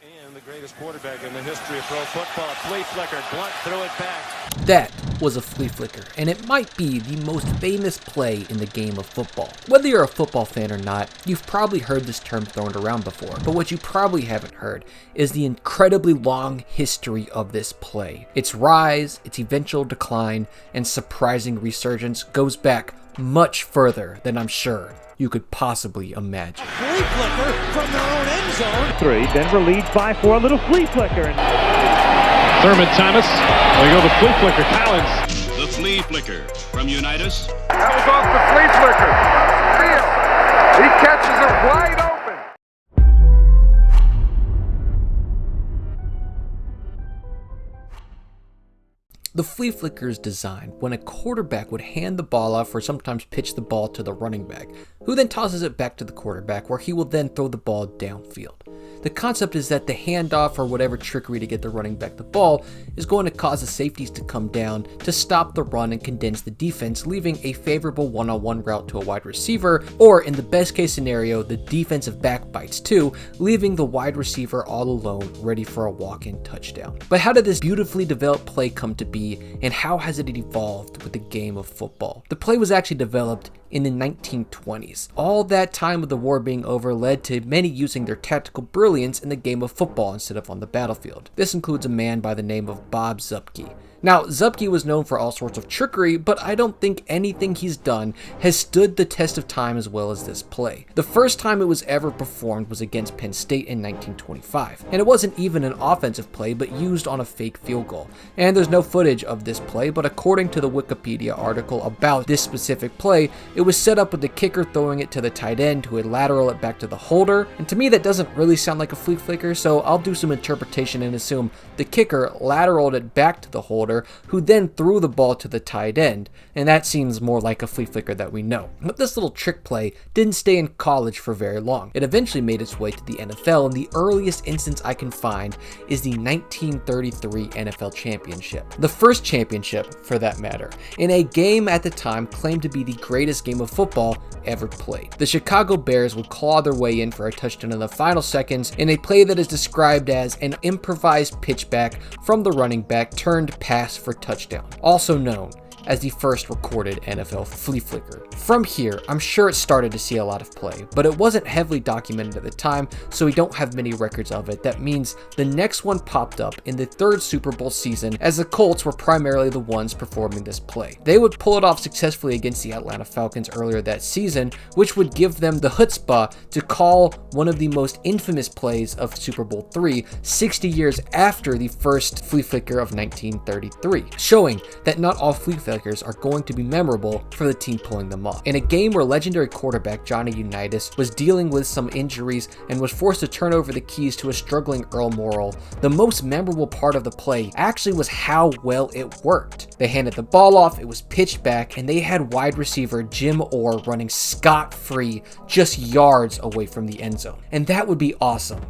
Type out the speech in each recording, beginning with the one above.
And the greatest quarterback in the history of pro football, Flea Flicker, blunt, threw it back. That was a flea flicker, and it might be the most famous play in the game of football. Whether you're a football fan or not, you've probably heard this term thrown around before, but what you probably haven't heard is the incredibly long history of this play. Its rise, its eventual decline, and surprising resurgence goes back much further than I'm sure you could possibly imagine. Flea Flicker from their own end zone. 3, Denver leads by 4, little Flea Flicker. Thurman Thomas, there you go, the Flea Flicker, Collins. The Flea Flicker from Unitas. That was off the Flea Flicker. Field. He catches it wide open. The flea flicker is designed when a quarterback would hand the ball off or sometimes pitch the ball to the running back, who then tosses it back to the quarterback where he will then throw the ball downfield. The concept is that the handoff or whatever trickery to get the running back the ball is going to cause the safeties to come down to stop the run and condense the defense, leaving a favorable one-on-one route to a wide receiver, or in the best case scenario, the defensive back bites too, leaving the wide receiver all alone ready for a walk-in touchdown. But how did this beautifully developed play come to be, and how has it evolved with the game of football? The play was actually developed in the 1920s. All that time of the war being over led to many using their tactical brilliance in the game of football instead of on the battlefield. This includes a man by the name of Bob Zuppke. Now, Zuppke was known for all sorts of trickery, but I don't think anything he's done has stood the test of time as well as this play. The first time it was ever performed was against Penn State in 1925, and it wasn't even an offensive play, but used on a fake field goal. And there's no footage of this play, but according to the Wikipedia article about this specific play, it was set up with the kicker throwing it to the tight end who would lateral it back to the holder, and to me that doesn't really sound like a flea flicker, so I'll do some interpretation and assume the kicker lateraled it back to the holder, who then threw the ball to the tight end, and that seems more like a flea flicker that we know. But this little trick play didn't stay in college for very long. It eventually made its way to the NFL, and the earliest instance I can find is the 1933 NFL Championship. The first championship, for that matter, in a game at the time claimed to be the greatest game of football ever played. The Chicago Bears would claw their way in for a touchdown in the final seconds in a play that is described as an improvised pitchback from the running back turned pass for touchdown, also known as the first recorded NFL flea flicker. From here, I'm sure it started to see a lot of play, but it wasn't heavily documented at the time, so we don't have many records of it. That means the next one popped up in the third Super Bowl season, as the Colts were primarily the ones performing this play. They would pull it off successfully against the Atlanta Falcons earlier that season, which would give them the chutzpah to call one of the most infamous plays of Super Bowl III 60 years after the first flea flicker of 1933, showing that not all flea flickers are going to be memorable for the team pulling them off. In a game where legendary quarterback Johnny Unitas was dealing with some injuries and was forced to turn over the keys to a struggling Earl Morrall, the most memorable part of the play actually was how well it worked. They handed the ball off, it was pitched back, and they had wide receiver Jim Orr running scot-free just yards away from the end zone. And that would be awesome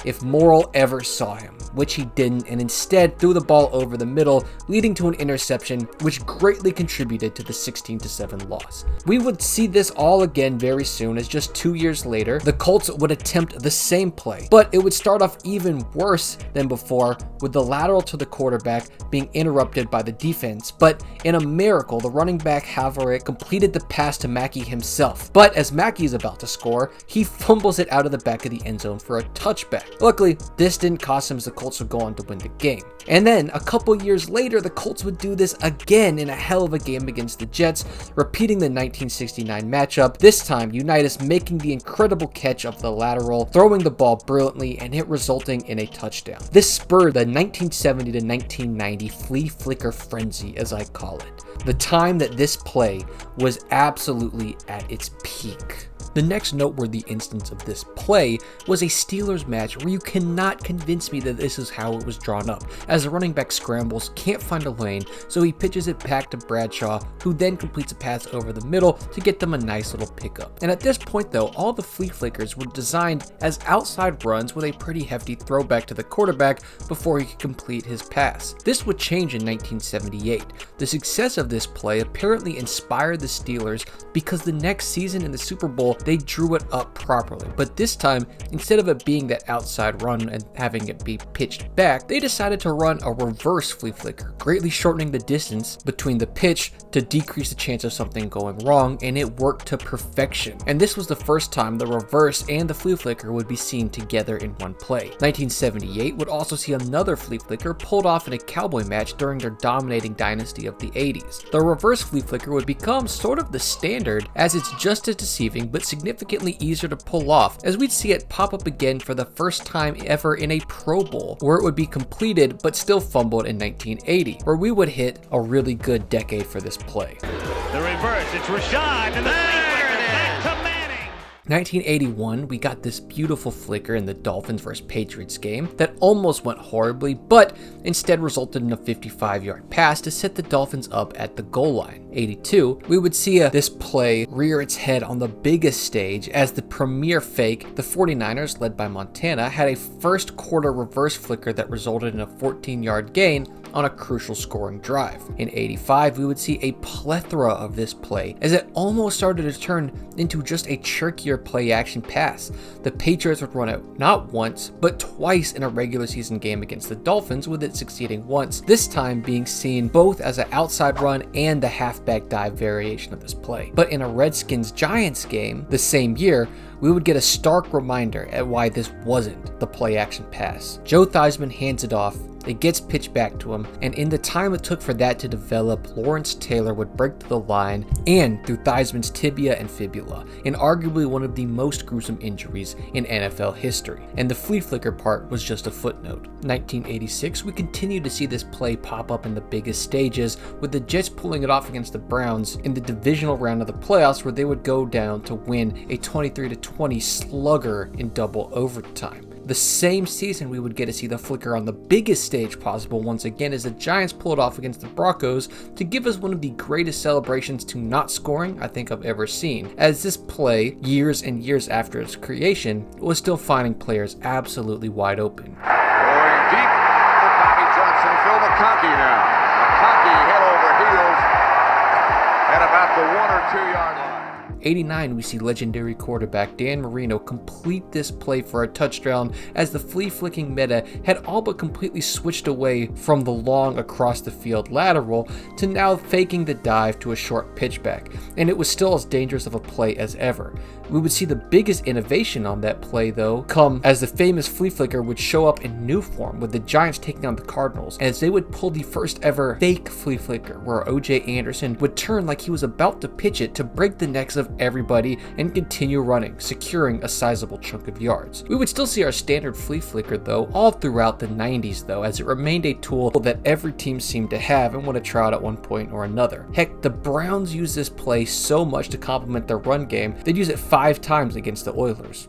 if Morrall ever saw him, which he didn't, and instead threw the ball over the middle, leading to an interception, which greatly contributed to the 16-7 loss. We would see this all again very soon, as just 2 years later, the Colts would attempt the same play, but it would start off even worse than before, with the lateral to the quarterback being interrupted by the defense. But in a miracle, the running back Havarick completed the pass to Mackey himself. But as Mackey is about to score, he fumbles it out of the back of the end zone for a touchback. Luckily, this didn't cost him, as the Colts would go on to win the game. And then, a couple years later, the Colts would do this again in a hell of a game against the Jets, repeating the 1969 matchup, this time Unitas making the incredible catch of the lateral, throwing the ball brilliantly, and it resulting in a touchdown. This spurred the 1970 to 1990 flea flicker frenzy, as I call it, the time that this play was absolutely at its peak. The next noteworthy instance of this play was a Steelers match where you cannot convince me that this is how it was drawn up, as the running back scrambles, can't find a lane, so he pitches it back to Bradshaw, who then completes a pass over the middle to get them a nice little pickup. And at this point though, all the flea flickers were designed as outside runs with a pretty hefty throwback to the quarterback before he could complete his pass. This would change in 1978. The success of this play apparently inspired the Steelers, because the next season in the Super Bowl, they drew it up properly. But this time, instead of it being that outside run and having it be pitched back, they decided to run a reverse flea flicker, greatly shortening the distance between the pitch to decrease the chance of something going wrong, and it worked to perfection. And this was the first time the reverse and the flea flicker would be seen together in one play. 1978 would also see another flea flicker pulled off in a Cowboy match during their dominating dynasty of the 80s. The reverse flea flicker would become sort of the standard, as it's just as deceiving but significantly easier to pull off, as we'd see it pop up again for the first time ever in a Pro Bowl, where it would be completed but still fumbled in 1980, where we would hit a really good decade for this play. The reverse, it's Rashad, and the flea flicker back to Manning. 1981, we got this beautiful flicker in the Dolphins vs. Patriots game that almost went horribly, but instead resulted in a 55-yard pass to set the Dolphins up at the goal line. 82, we would see this play rear its head on the biggest stage as the premier fake, the 49ers, led by Montana, had a first quarter reverse flicker that resulted in a 14-yard gain on a crucial scoring drive. In 85, we would see a plethora of this play as it almost started to turn into just a chirkier play action pass. The Patriots would run it not once, but twice in a regular season game against the Dolphins, with it succeeding once, this time being seen both as an outside run and the halfback dive variation of this play. But in a Redskins-Giants game the same year, we would get a stark reminder at why this wasn't the play action pass. Joe Theismann hands it off, it gets pitched back to him, and in the time it took for that to develop, Lawrence Taylor would break to the line and through Theismann's tibia and fibula, in arguably one of the most gruesome injuries in NFL history. And the flea flicker part was just a footnote. 1986, we continue to see this play pop up in the biggest stages, with the Jets pulling it off against the Browns in the divisional round of the playoffs, where they would go down to win a 23-20 slugger in double overtime. The same season, we would get to see the flicker on the biggest stage possible once again as the Giants pulled off against the Broncos to give us one of the greatest celebrations to not scoring I think I've ever seen, as this play, years and years after its creation, was still finding players absolutely wide open. Going deep for Bobby Johnson. Phil McConkey now. McConkey head over heels at about the 1 or 2 yard line. 89, we see legendary quarterback Dan Marino complete this play for a touchdown as the flea flicking meta had all but completely switched away from the long across the field lateral to now faking the dive to a short pitchback, and it was still as dangerous of a play as ever. We would see the biggest innovation on that play though come as the famous flea flicker would show up in new form, with the Giants taking on the Cardinals, as they would pull the first ever fake flea flicker where O.J. Anderson would turn like he was about to pitch it to break the necks of everybody and continue running, securing a sizable chunk of yards. We would still see our standard flea flicker though all throughout the 90s though, as it remained a tool that every team seemed to have and want to try out at one point or another. Heck, the Browns use this play so much to complement their run game, they'd use it 5 times against the Oilers.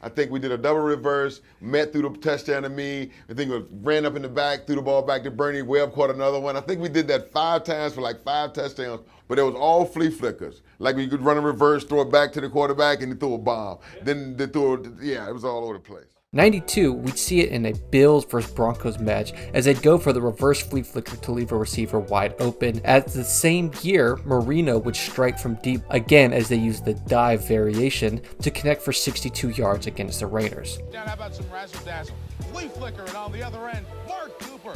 I think we did a double reverse, met through the touchdown to me. I think we ran up in the back, threw the ball back to Bernie. Webb caught another one. I think we did that 5 times for like 5 touchdowns, but it was all flea flickers. Like we could run a reverse, throw it back to the quarterback, and he threw a bomb. Then they threw it, it was all over the place. 92, we'd see it in a Bills vs. Broncos match as they'd go for the reverse flea flicker to leave a receiver wide open. As the same year, Marino would strike from deep again as they used the dive variation to connect for 62 yards against the Raiders. Now how about some razzle-dazzle? Flea flicker, and on the other end, Mark Cooper.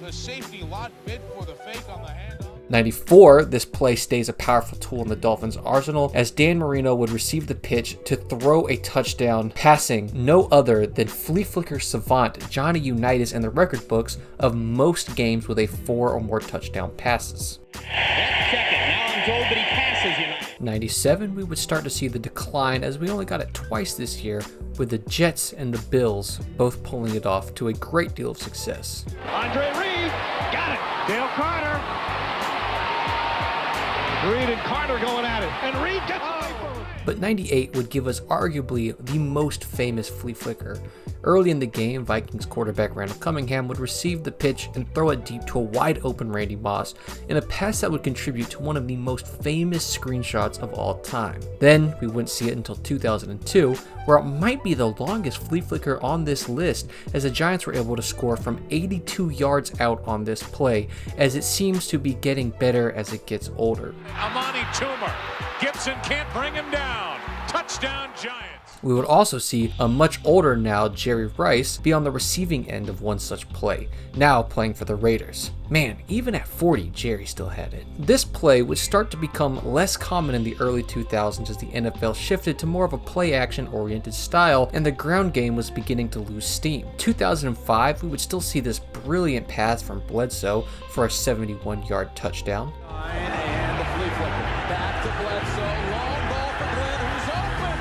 The safety lot bid for the fake on the handoff. 94, this play stays a powerful tool in the Dolphins' arsenal as Dan Marino would receive the pitch to throw a touchdown, passing no other than flea flicker savant Johnny Unitas in the record books of most games with a 4 or more touchdown passes. That's second. Now I'm told that he passes. 97, we would start to see the decline as we only got it twice this year, with the Jets and the Bills both pulling it off to a great deal of success. Andre Reed got it. Dale Carter. Reed and Carter going at it, and Reed gets away from it. But 98 would give us arguably the most famous flea flicker. Early in the game, Vikings quarterback Randall Cunningham would receive the pitch and throw it deep to a wide open Randy Moss in a pass that would contribute to one of the most famous screenshots of all time. Then we wouldn't see it until 2002, where it might be the longest flea flicker on this list, as the Giants were able to score from 82 yards out on this play, as it seems to be getting better as it gets older. Amani Toomer. Gibson can't bring him down. Touchdown, Giants. We would also see a much older now Jerry Rice be on the receiving end of one such play, now playing for the Raiders. Man, even at 40, Jerry still had it. This play would start to become less common in the early 2000s as the NFL shifted to more of a play-action oriented style and the ground game was beginning to lose steam. 2005, we would still see this brilliant pass from Bledsoe for a 71-yard touchdown. And the flea flicker. Back to Bledsoe. Long ball for Glenn, who's open.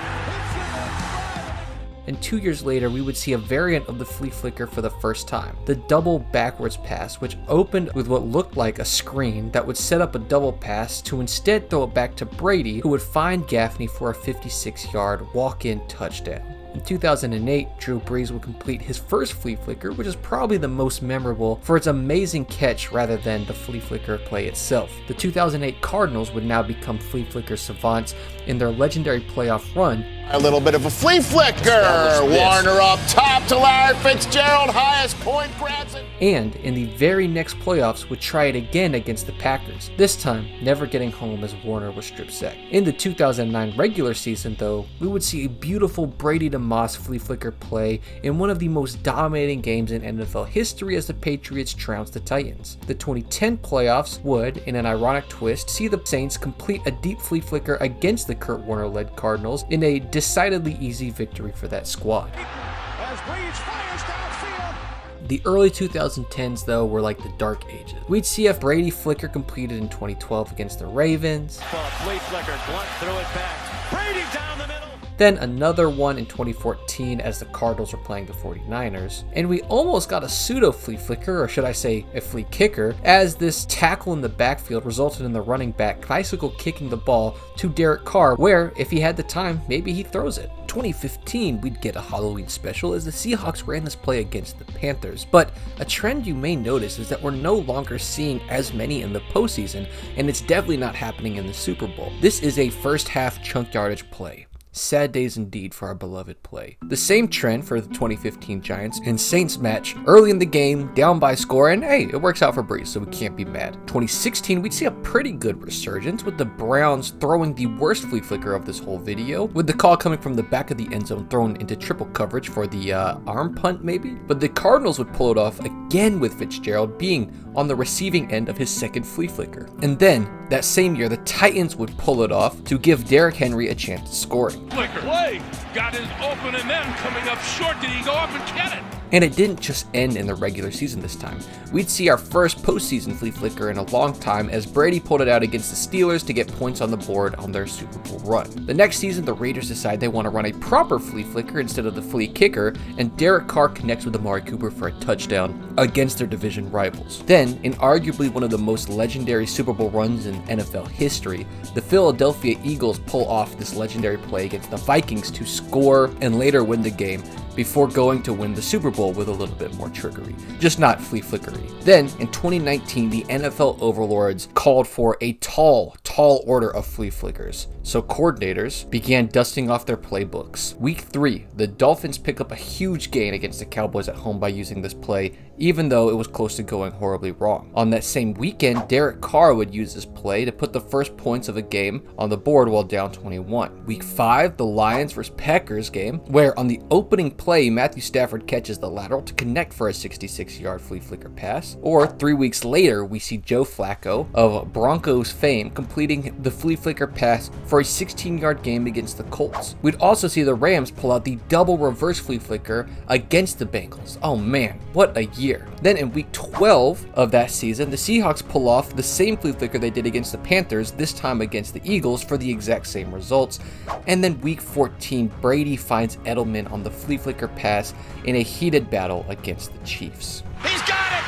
Hits it. And 2 years later, we would see a variant of the flea flicker for the first time. The double backwards pass, which opened with what looked like a screen that would set up a double pass to instead throw it back to Brady, who would find Gaffney for a 56-yard walk-in touchdown. In 2008, Drew Brees would complete his first flea flicker, which is probably the most memorable for its amazing catch rather than the flea flicker play itself. The 2008 Cardinals would now become flea flicker savants in their legendary playoff run. A little bit of a flea flicker. Warner up top to Larry Fitzgerald, highest point grabs it. And in the very next playoffs would try it again against the Packers, this time never getting home as Warner was strip sacked. In the 2009 regular season though, we would see a beautiful Brady to Moss flea flicker play in one of the most dominating games in NFL history as the Patriots trounced the Titans. The 2010 playoffs would, in an ironic twist, see the Saints complete a deep flea flicker against the Kurt Warner-led Cardinals in a decidedly easy victory for that squad. As Brees fires downfield. The early 2010s, though, were like the dark ages. We'd see a Brady flicker completed in 2012 against the Ravens. Flea flicker, Blunt threw it back. Brady down the middle. Then another one in 2014 as the Cardinals were playing the 49ers. And we almost got a pseudo flea flicker, or should I say a flea kicker, as this tackle in the backfield resulted in the running back bicycle kicking the ball to Derek Carr, where if he had the time, maybe he throws it. 2015, we'd get a Halloween special as the Seahawks ran this play against the Panthers. But a trend you may notice is that we're no longer seeing as many in the postseason, and it's definitely not happening in the Super Bowl. This is a first half chunk yardage play. Sad days indeed for our beloved play. The same trend for the 2015 Giants and Saints match early in the game, down by score, and hey, it works out for Brees, so we can't be mad. 2016, we'd see a pretty good resurgence with the Browns throwing the worst flea flicker of this whole video, with the call coming from the back of the end zone thrown into triple coverage for the arm punt maybe. But the Cardinals would pull it off again with Fitzgerald being on the receiving end of his second flea flicker. And then, that same year, the Titans would pull it off to give Derrick Henry a chance at scoring. Flicker. Play. Got his open and then coming up short. Did he go up and get it? And it didn't just end in the regular season this time. We'd see our first postseason flea flicker in a long time as Brady pulled it out against the Steelers to get points on the board on their Super Bowl run. The next season, the Raiders decide they want to run a proper flea flicker instead of the flea kicker, and Derek Carr connects with Amari Cooper for a touchdown against their division rivals. Then, in arguably one of the most legendary Super Bowl runs in NFL history, the Philadelphia Eagles pull off this legendary play against the Vikings to score and later win the game, before going to win the Super Bowl with a little bit more trickery, just not flea flickery. Then, in 2019, the NFL overlords called for a tall order of flea flickers, so coordinators began dusting off their playbooks. Week 3, the Dolphins pick up a huge gain against the Cowboys at home by using this play, even though it was close to going horribly wrong. On that same weekend, Derek Carr would use this play to put the first points of a game on the board while down 21. Week 5, the Lions vs. Packers game, where on the opening play, Matthew Stafford catches the lateral to connect for a 66-yard flea flicker pass. Or 3 weeks later, we see Joe Flacco of Broncos fame completing the flea flicker pass for a 16-yard game against the Colts. We'd also see the Rams pull out the double reverse flea flicker against the Bengals. Oh man, what a year. Then in week 12 of that season, the Seahawks pull off the same flea flicker they did against the Panthers, this time against the Eagles for the exact same results. And then week 14, Brady finds Edelman on the flea flicker pass in a heated battle against the Chiefs. He's got it!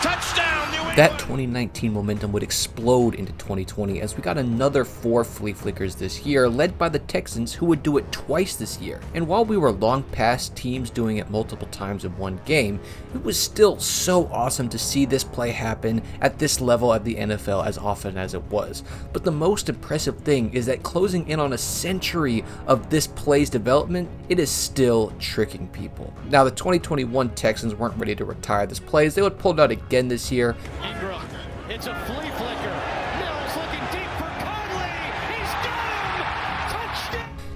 Touchdown, New England! That 2019 momentum would explode into 2020 as we got another 4 flea flickers this year, led by the Texans, who would do it twice this year. And while we were long past teams doing it multiple times in one game, it was still so awesome to see this play happen at this level at the NFL as often as it was. But the most impressive thing is that closing in on a century of this play's development, it is still tricking people. Now, the 2021 Texans weren't ready to retire this play, as they would pull it out again this year. Ingram, it's a flea flicker. Mills looking deep for Conley. He's got him.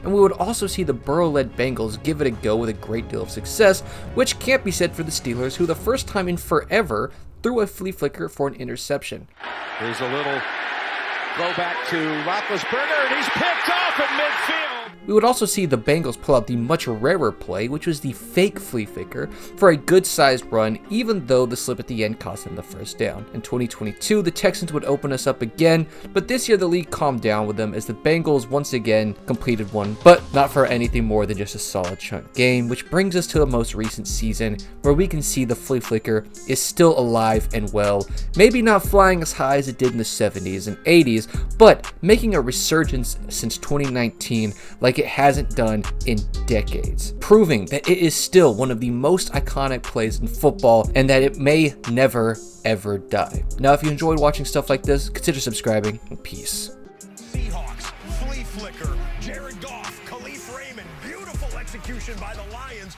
and we would also see the Burrow-led Bengals give it a go with a great deal of success, which can't be said for the Steelers, who the first time in forever threw a flea flicker for an interception. Here's a little throwback to Roethlisberger, and he's picked off at midfield. We would also see the Bengals pull out the much rarer play, which was the fake flea flicker, for a good-sized run, even though the slip at the end cost them the first down. In 2022, the Texans would open us up again, but this year the league calmed down with them as the Bengals once again completed one, but not for anything more than just a solid chunk game, which brings us to the most recent season, where we can see the flea flicker is still alive and well, maybe not flying as high as it did in the 70s and 80s, but making a resurgence since 2019 like it hasn't done in decades, proving that it is still one of the most iconic plays in football and that it may never ever die. Now, if you enjoyed watching stuff like this, consider subscribing, and peace. Seahawks, flea flicker, Jared Goff, Khalif Raymond, beautiful execution by the line.